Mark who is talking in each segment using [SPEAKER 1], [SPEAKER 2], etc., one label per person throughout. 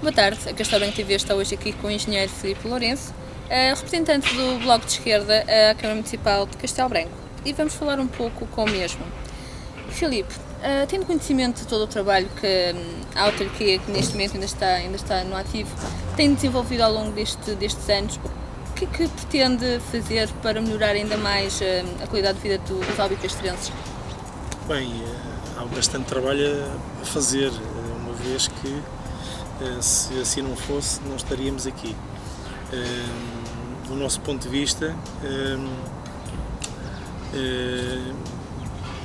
[SPEAKER 1] Boa tarde, a Castelo Branco TV está hoje aqui com o engenheiro Filipe Lourenço, representante do Bloco de Esquerda à Câmara Municipal de Castelo Branco, e vamos falar um pouco com o mesmo. Filipe, tendo conhecimento de todo o trabalho que a autarquia, que neste momento ainda está no ativo, tem desenvolvido ao longo destes anos, o que é que pretende fazer para melhorar ainda mais a qualidade de vida dos albicastrenses?
[SPEAKER 2] Bem, há bastante trabalho a fazer, uma vez que, se assim não fosse, não estaríamos aqui. Do nosso ponto de vista,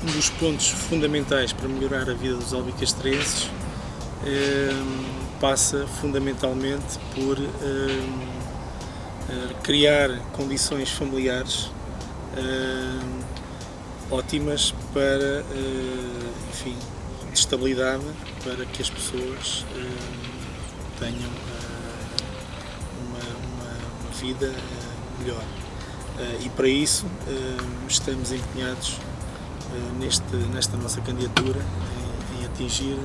[SPEAKER 2] um dos pontos fundamentais para melhorar a vida dos albicastrenses passa fundamentalmente por criar condições familiares ótimas para, enfim, de estabilidade, para que as pessoas tenham uma vida melhor. E para isso estamos empenhados nesta nossa candidatura em atingir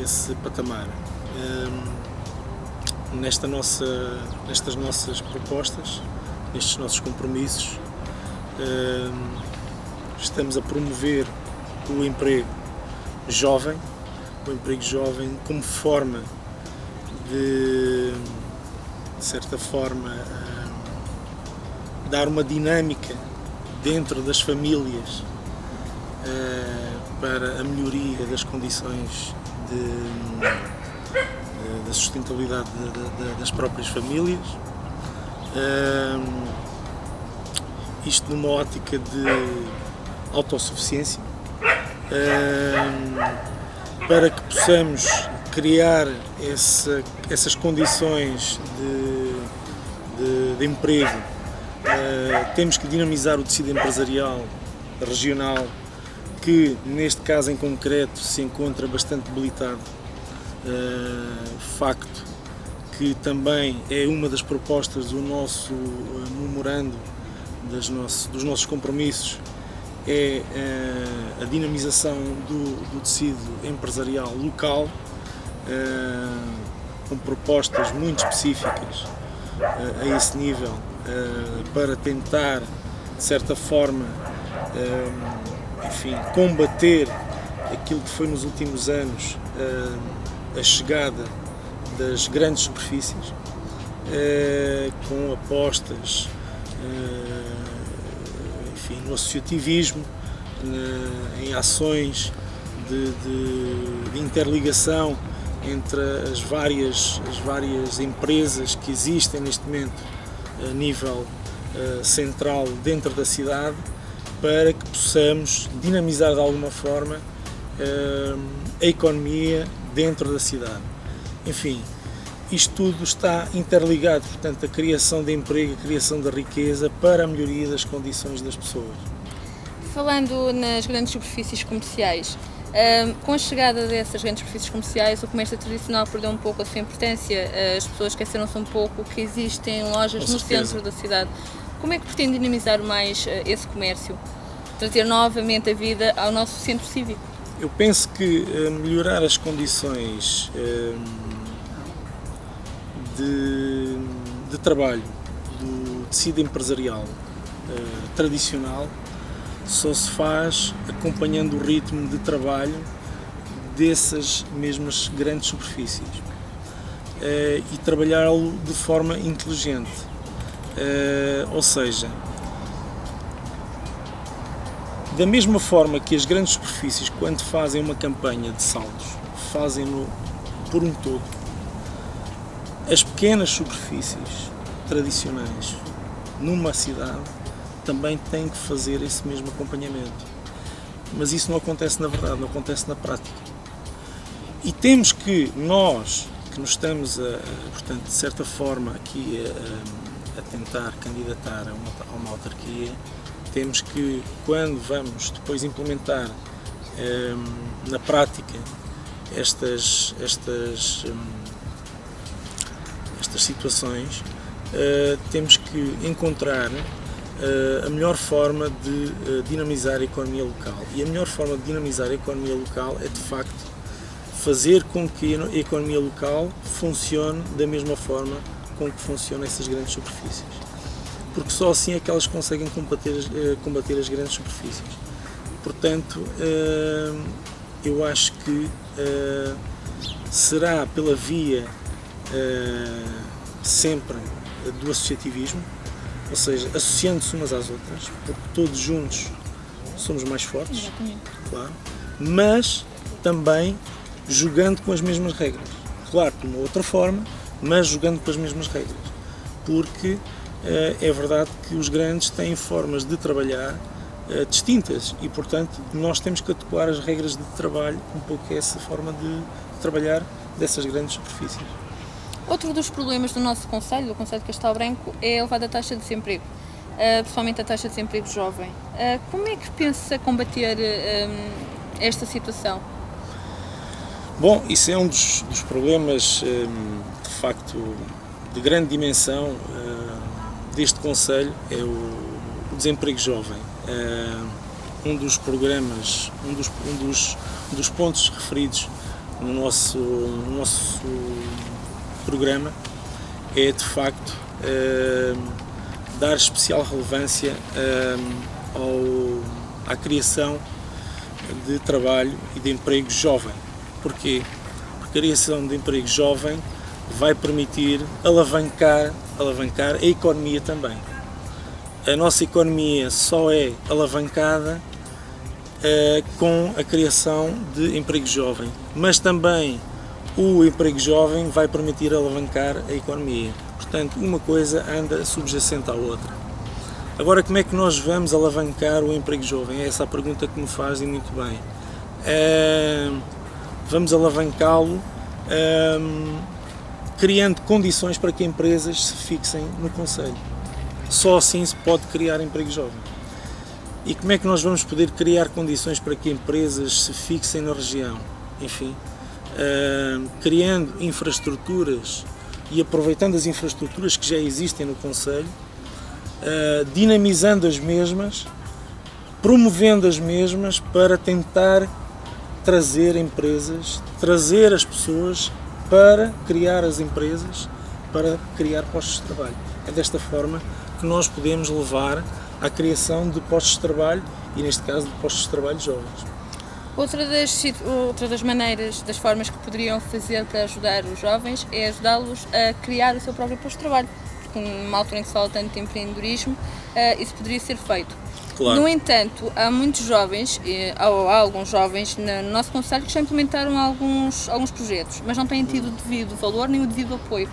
[SPEAKER 2] esse patamar. Nestas nossas propostas, nestes nossos compromissos, estamos a promover o emprego jovem como forma de certa forma, dar uma dinâmica dentro das famílias para a melhoria das condições da sustentabilidade das próprias famílias. Isto numa ótica de autossuficiência, para que possamos criar essas condições de emprego. Temos que dinamizar o tecido empresarial regional, que neste caso em concreto se encontra bastante debilitado, facto que também é uma das propostas do nosso memorando, dos nossos compromissos, é a dinamização do tecido empresarial local, com propostas muito específicas a esse nível, para tentar, de certa forma, enfim, combater aquilo que foi nos últimos anos a chegada das grandes superfícies, com apostas, enfim, no associativismo, em ações de interligação entre as várias empresas que existem neste momento a nível central dentro da cidade, para que possamos dinamizar de alguma forma a economia dentro da cidade. Enfim, isto tudo está interligado, portanto, a criação de emprego, a criação de riqueza para a melhoria das condições das pessoas.
[SPEAKER 1] Falando nas grandes superfícies comerciais, com a chegada dessas grandes superfícies comerciais, o comércio tradicional perdeu um pouco a sua importância, as pessoas esqueceram-se um pouco que existem lojas no centro da cidade. Como é que pretende dinamizar mais esse comércio, trazer novamente a vida ao nosso centro cívico?
[SPEAKER 2] Eu penso que melhorar as condições de trabalho do tecido empresarial tradicional só se faz acompanhando o ritmo de trabalho dessas mesmas grandes superfícies, e trabalhá-lo de forma inteligente, ou seja, da mesma forma que as grandes superfícies, quando fazem uma campanha de saldos, fazem-no por um todo, as pequenas superfícies tradicionais numa cidade também têm que fazer esse mesmo acompanhamento. Mas isso não acontece na verdade, não acontece na prática. E temos que, nós, que nos estamos, portanto, de certa forma, aqui a tentar candidatar a uma autarquia, temos que, quando vamos depois implementar na prática estas situações, temos que encontrar a melhor forma de dinamizar a economia local. E a melhor forma de dinamizar a economia local é, de facto, fazer com que a economia local funcione da mesma forma com que funcionam essas grandes superfícies. Porque só assim é que elas conseguem combater as grandes superfícies. Portanto, eu acho que será pela via sempre do associativismo, ou seja, associando-se umas às outras, porque todos juntos somos mais fortes.
[SPEAKER 1] Exatamente.
[SPEAKER 2] Claro, mas também jogando com as mesmas regras. Claro, de uma outra forma, mas jogando com as mesmas regras. Porque é verdade que os grandes têm formas de trabalhar distintas e, portanto, nós temos que adequar as regras de trabalho um pouco a essa forma de trabalhar dessas grandes superfícies.
[SPEAKER 1] Outro dos problemas do nosso Conselho, do Conselho de Castelo Branco, é a elevada taxa de desemprego, principalmente a taxa de desemprego jovem. Como é que pensa combater esta situação?
[SPEAKER 2] Bom, isso é um dos problemas, de facto, de grande dimensão deste Conselho, é o desemprego jovem. Um dos programas, um dos pontos referidos no nosso programa é, de facto, dar especial relevância à criação de trabalho e de emprego jovem. Porquê? Porque a criação de emprego jovem vai permitir alavancar a economia também. A nossa economia só é alavancada com a criação de emprego jovem, mas também o emprego jovem vai permitir alavancar a economia. Portanto, uma coisa anda subjacente à outra. Agora, como é que nós vamos alavancar o emprego jovem? É essa a pergunta que me fazem muito bem. Vamos alavancá-lo criando condições para que empresas se fixem no Conselho. Só assim se pode criar emprego jovem. E como é que nós vamos poder criar condições para que empresas se fixem na região? Enfim, criando infraestruturas e aproveitando as infraestruturas que já existem no Conselho, dinamizando as mesmas, promovendo as mesmas para tentar trazer empresas, trazer as pessoas para criar as empresas, para criar postos de trabalho. É desta forma que nós podemos levar à criação de postos de trabalho e, neste caso, de postos de trabalho jovens.
[SPEAKER 1] Outra das maneiras, das formas que poderiam fazer para ajudar os jovens é ajudá-los a criar o seu próprio posto de trabalho. Porque numa altura em que se fala tanto de empreendedorismo, isso poderia ser feito.
[SPEAKER 2] Claro.
[SPEAKER 1] No entanto, há muitos jovens, ou há alguns jovens no nosso concelho que já implementaram alguns projetos, mas não têm tido o devido valor nem o devido apoio.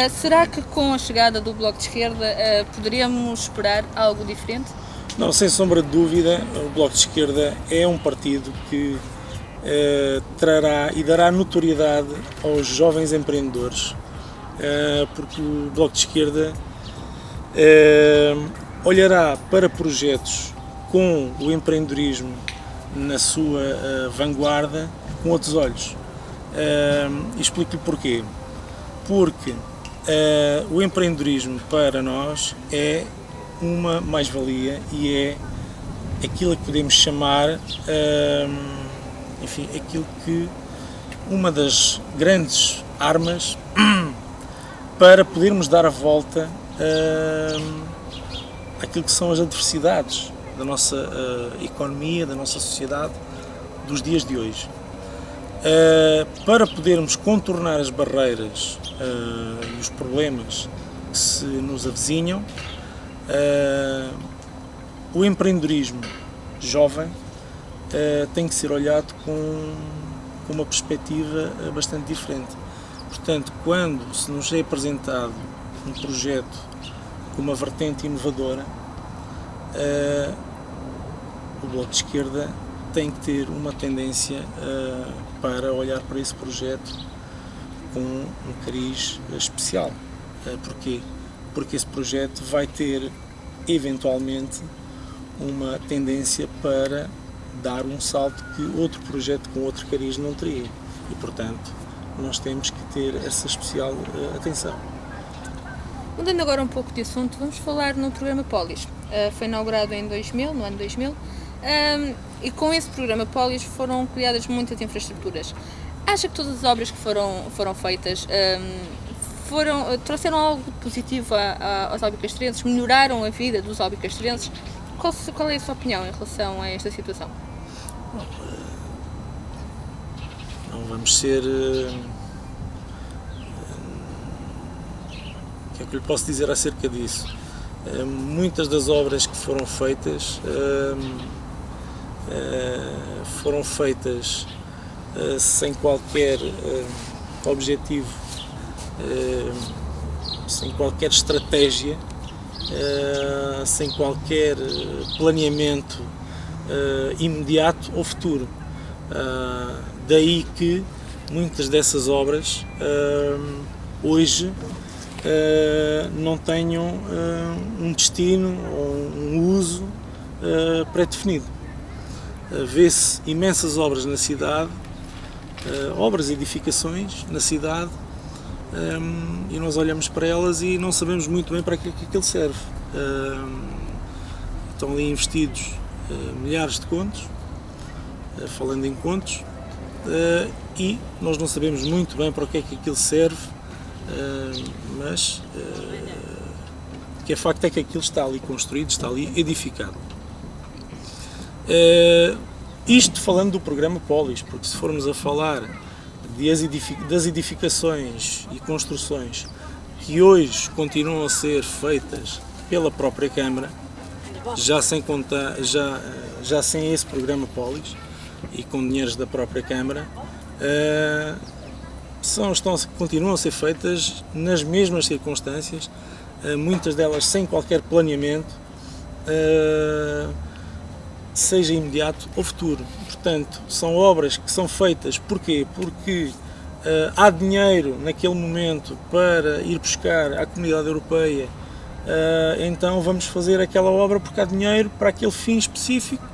[SPEAKER 1] Será que com a chegada do Bloco de Esquerda poderíamos esperar algo diferente?
[SPEAKER 2] Não, sem sombra de dúvida, o Bloco de Esquerda é um partido que trará e dará notoriedade aos jovens empreendedores, porque o Bloco de Esquerda olhará para projetos com o empreendedorismo na sua vanguarda com outros olhos. Explico-lhe porquê. Porque o empreendedorismo para nós é uma mais-valia e é aquilo que podemos chamar, enfim, aquilo que uma das grandes armas para podermos dar a volta àquilo que são as adversidades da nossa economia, da nossa sociedade dos dias de hoje. Para podermos contornar as barreiras e os problemas que se nos avizinham, o empreendedorismo jovem tem que ser olhado com uma perspectiva bastante diferente. Portanto, quando se nos é apresentado um projeto com uma vertente inovadora, o Bloco de Esquerda tem que ter uma tendência para olhar para esse projeto com um cariz especial. Porquê? Porque esse projeto vai ter, eventualmente, uma tendência para dar um salto que outro projeto com outro cariz não teria. E, portanto, nós temos que ter essa especial atenção.
[SPEAKER 1] Mudando agora um pouco de assunto, vamos falar no programa Polis. Foi inaugurado em 2000, no ano 2000, e com esse programa Polis foram criadas muitas infraestruturas. Acha que todas as obras que foram feitas trouxeram algo positivo aos albicastrenses, melhoraram a vida dos albicastrenses? Qual é a sua opinião em relação a esta situação?
[SPEAKER 2] Não vamos ser... o que é que eu lhe posso dizer acerca disso? Muitas das obras que foram feitas sem qualquer objetivo, sem qualquer estratégia, sem qualquer planeamento imediato ou futuro. Daí que muitas dessas obras hoje não tenham um destino ou um uso pré-definido. Vê-se imensas obras na cidade, obras e edificações na cidade, e nós olhamos para elas e não sabemos muito bem para que aquilo serve. Estão ali investidos milhares de contos, falando em contos, e nós não sabemos muito bem para o que é que aquilo serve, mas o que é facto é que aquilo está ali construído, está ali edificado. Isto falando do programa Polis, porque se formos a falar das edificações e construções que hoje continuam a ser feitas pela própria Câmara, já sem esse programa Polis e com dinheiros da própria Câmara, continuam a ser feitas nas mesmas circunstâncias, muitas delas sem qualquer planeamento, seja imediato ou futuro. Portanto, são obras que são feitas, porquê? Porque há dinheiro naquele momento para ir buscar à Comunidade Europeia, então vamos fazer aquela obra porque há dinheiro para aquele fim específico.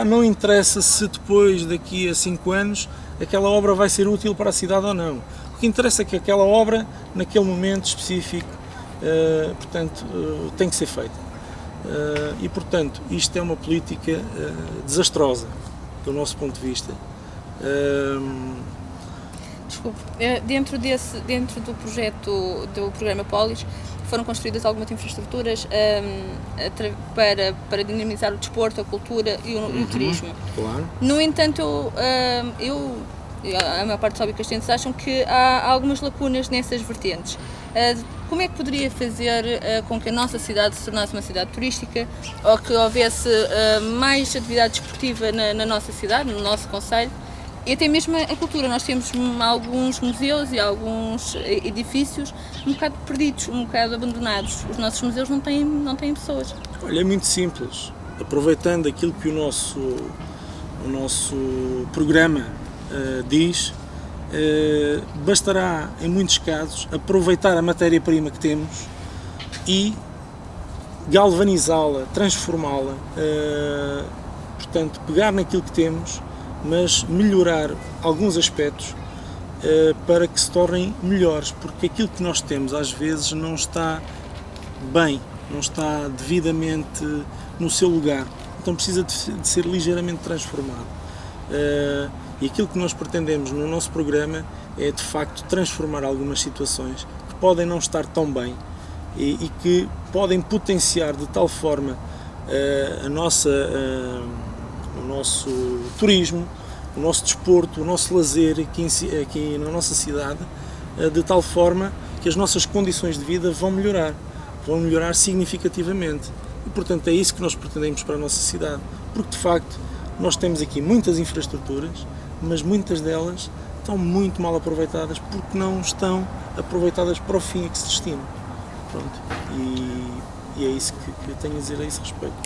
[SPEAKER 2] Não interessa se depois, daqui a 5 anos, aquela obra vai ser útil para a cidade ou não. O que interessa é que aquela obra, naquele momento específico, tem que ser feita. E, portanto, isto é uma política desastrosa, do nosso ponto de vista.
[SPEAKER 1] Desculpe, dentro do projeto do programa Polis, foram construídas algumas infraestruturas para dinamizar o desporto, a cultura e o turismo.
[SPEAKER 2] Claro.
[SPEAKER 1] No entanto, a maior parte dos albicastrenses acham que há algumas lacunas nessas vertentes. Como é que poderia fazer com que a nossa cidade se tornasse uma cidade turística, ou que houvesse mais atividade desportiva na nossa cidade, no nosso concelho, e até mesmo a cultura? Nós temos alguns museus e alguns edifícios um bocado perdidos, um bocado abandonados. Os nossos museus não têm pessoas.
[SPEAKER 2] Olha, é muito simples. Aproveitando aquilo que o nosso programa diz, bastará, em muitos casos, aproveitar a matéria-prima que temos e galvanizá-la, transformá-la, portanto, pegar naquilo que temos, mas melhorar alguns aspectos para que se tornem melhores, porque aquilo que nós temos às vezes não está bem, não está devidamente no seu lugar, então precisa de ser ligeiramente transformado. E aquilo que nós pretendemos no nosso programa é, de facto, transformar algumas situações que podem não estar tão bem e que podem potenciar de tal forma o nosso turismo, o nosso desporto, o nosso lazer aqui na nossa cidade, de tal forma que as nossas condições de vida vão melhorar significativamente. E, portanto, é isso que nós pretendemos para a nossa cidade, porque, de facto, nós temos aqui muitas infraestruturas, mas muitas delas estão muito mal aproveitadas porque não estão aproveitadas para o fim a que se destinam. Pronto. E é isso que eu tenho a dizer a esse respeito.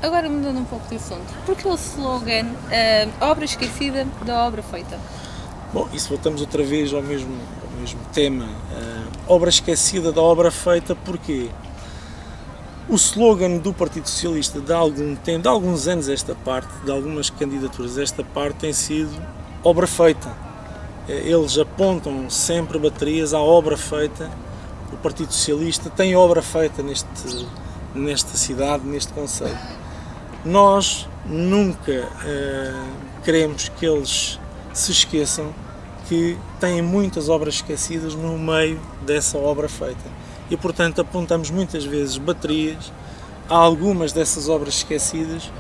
[SPEAKER 1] Agora, mudando um pouco de assunto, porque o slogan obra esquecida da obra feita?
[SPEAKER 2] Bom, isso voltamos outra vez ao mesmo tema. Obra esquecida da obra feita, porquê? O slogan do Partido Socialista de alguns anos esta parte, de algumas candidaturas esta parte, tem sido obra feita. Eles apontam sempre baterias à obra feita. O Partido Socialista tem obra feita nesta cidade, neste concelho. Nós nunca queremos que eles se esqueçam que têm muitas obras esquecidas no meio dessa obra feita. E, portanto, apontamos muitas vezes baterias a algumas dessas obras esquecidas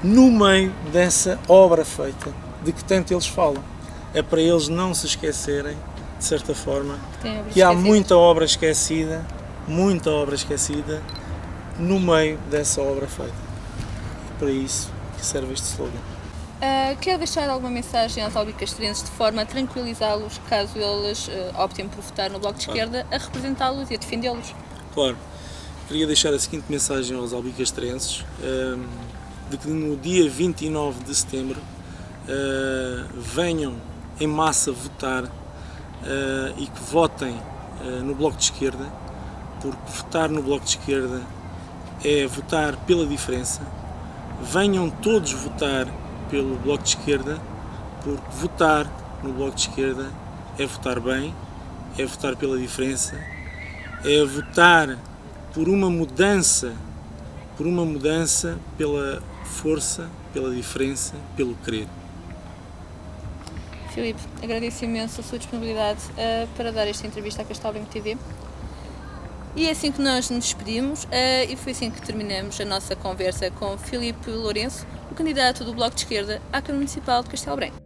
[SPEAKER 2] no meio dessa obra feita, de que tanto eles falam. É para eles não se esquecerem, de certa forma, que há muita obra esquecida no meio dessa obra feita. É para isso que serve este slogan.
[SPEAKER 1] Quer deixar alguma mensagem aos albicastrenses de forma a tranquilizá-los caso eles optem por votar no Bloco de Esquerda, a representá-los e a defendê-los?
[SPEAKER 2] Claro. Queria deixar a seguinte mensagem aos albicastrenses, de que no dia 29 de setembro venham em massa votar e que votem no Bloco de Esquerda, porque votar no Bloco de Esquerda é votar pela diferença. Venham todos votar pelo Bloco de Esquerda, porque votar no Bloco de Esquerda é votar bem, é votar pela diferença, é votar por uma mudança, pela força, pela diferença, pelo querer.
[SPEAKER 1] Filipe, agradeço imenso a sua disponibilidade para dar esta entrevista à Castelo Branco TV. E é assim que nós nos despedimos e foi assim que terminamos a nossa conversa com Filipe Lourenço, o candidato do Bloco de Esquerda à Câmara Municipal de Castelo Branco.